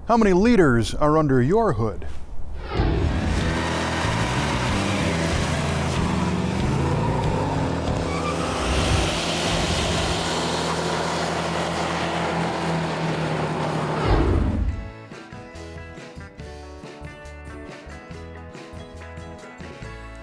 How many liters are under your hood?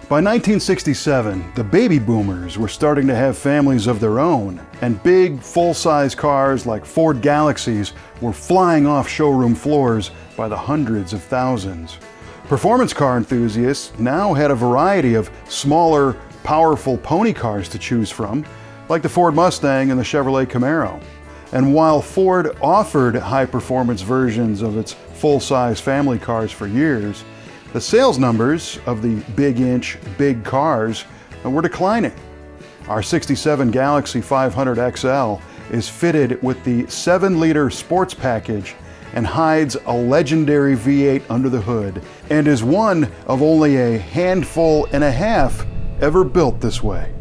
By 1967, the baby boomers were starting to have families of their own, and big, full-size cars like Ford Galaxies were flying off showroom floors by the hundreds of thousands. Performance car enthusiasts now had a variety of smaller, powerful pony cars to choose from, like the Ford Mustang and the Chevrolet Camaro. And while Ford offered high-performance versions of its full-size family cars for years, the sales numbers of the big-inch, big cars were declining. Our 67 Galaxie 500 XL is fitted with the 7-liter sports package and hides a legendary V8 under the hood, and is one of only a handful and a half ever built this way.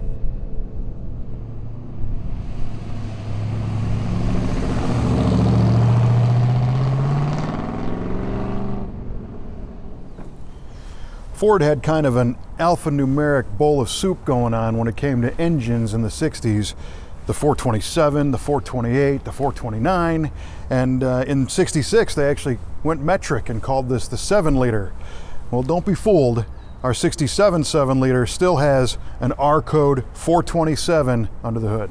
Ford had kind of an alphanumeric bowl of soup going on when it came to engines in the 60s. The 427, the 428, the 429, and in 66 they actually went metric and called this the 7-liter. Well, don't be fooled. Our 67 7-liter still has an R code 427 under the hood.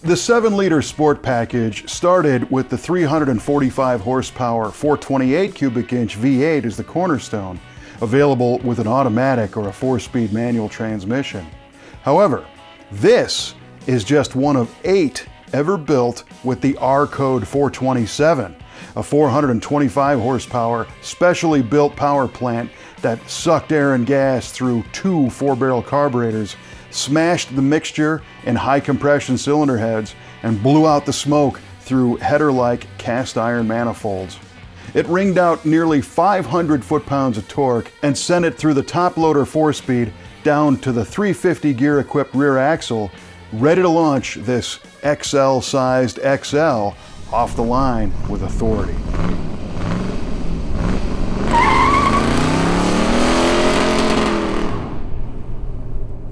The 7-liter sport package started with the 345 horsepower 428 cubic inch V8 as the cornerstone, available with an automatic or a 4-speed manual transmission. However, this is just one of 8 ever built with the R code 427, a 425 horsepower specially built power plant that sucked air and gas through 2 4-barrel carburetors, smashed the mixture in high compression cylinder heads, and blew out the smoke through header-like cast iron manifolds. It wringed out nearly 500 foot-pounds of torque and sent it through the toploader 4-speed down to the 350 gear-equipped rear axle, ready to launch this XL-sized XL off the line with authority.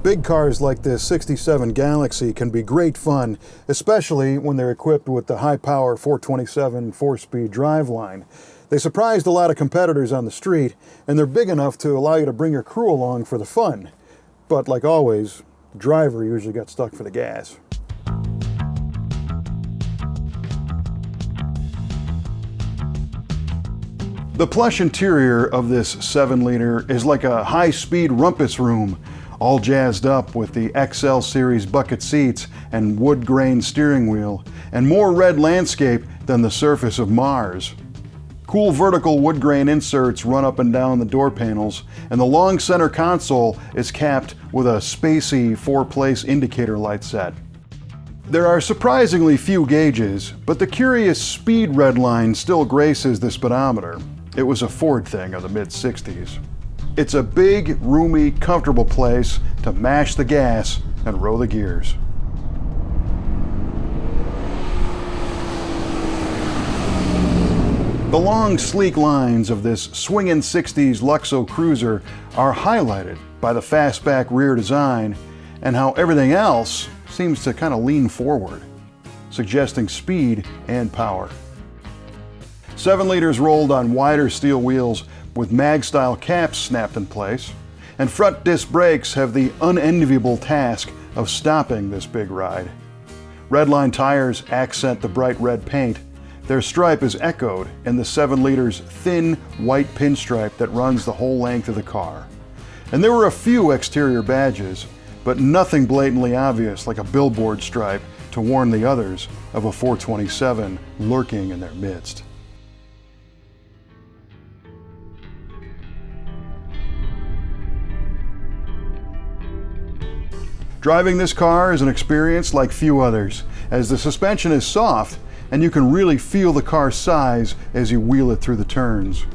Big cars like this 67 Galaxie can be great fun, especially when they're equipped with the high-power 427 4-speed driveline. They surprised a lot of competitors on the street, and they're big enough to allow you to bring your crew along for the fun. But like always, the driver usually got stuck for the gas. The plush interior of this 7-liter is like a high-speed rumpus room, all jazzed up with the XL Series bucket seats and wood grain steering wheel, and more red landscape than the surface of Mars. Cool vertical wood grain inserts run up and down the door panels, and the long center console is capped with a spacey 4-place indicator light set. There are surprisingly few gauges, but the curious speed red line still graces the speedometer. It was a Ford thing of the mid-60s. It's a big, roomy, comfortable place to mash the gas and roll the gears. The long, sleek lines of this swingin' 60s Luxo cruiser are highlighted by the fastback rear design and how everything else seems to kind of lean forward, suggesting speed and power. 7-liters rolled on wider steel wheels with mag-style caps snapped in place, and front disc brakes have the unenviable task of stopping this big ride. Redline tires accent the bright red paint. Their stripe is echoed in the 7-liter's thin white pinstripe that runs the whole length of the car. And there were a few exterior badges, but nothing blatantly obvious like a billboard stripe to warn the others of a 427 lurking in their midst. Driving this car is an experience like few others, as the suspension is soft and you can really feel the car's size as you wheel it through the turns.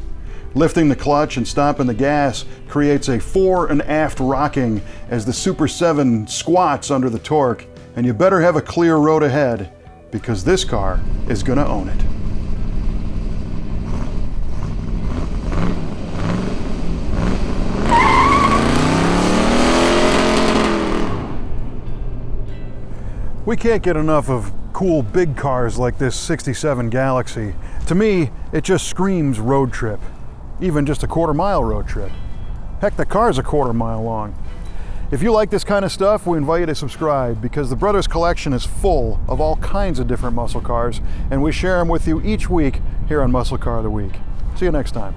Lifting the clutch and stomping the gas creates a fore and aft rocking as the Super 7 squats under the torque, and you better have a clear road ahead because this car is gonna own it. We can't get enough of cool big cars like this 67 Galaxie. To me, it just screams road trip. Even just a quarter-mile road trip. Heck, the car's a quarter-mile long. If you like this kind of stuff, we invite you to subscribe because the Brothers Collection is full of all kinds of different muscle cars, and we share them with you each week here on Muscle Car of the Week. See you next time.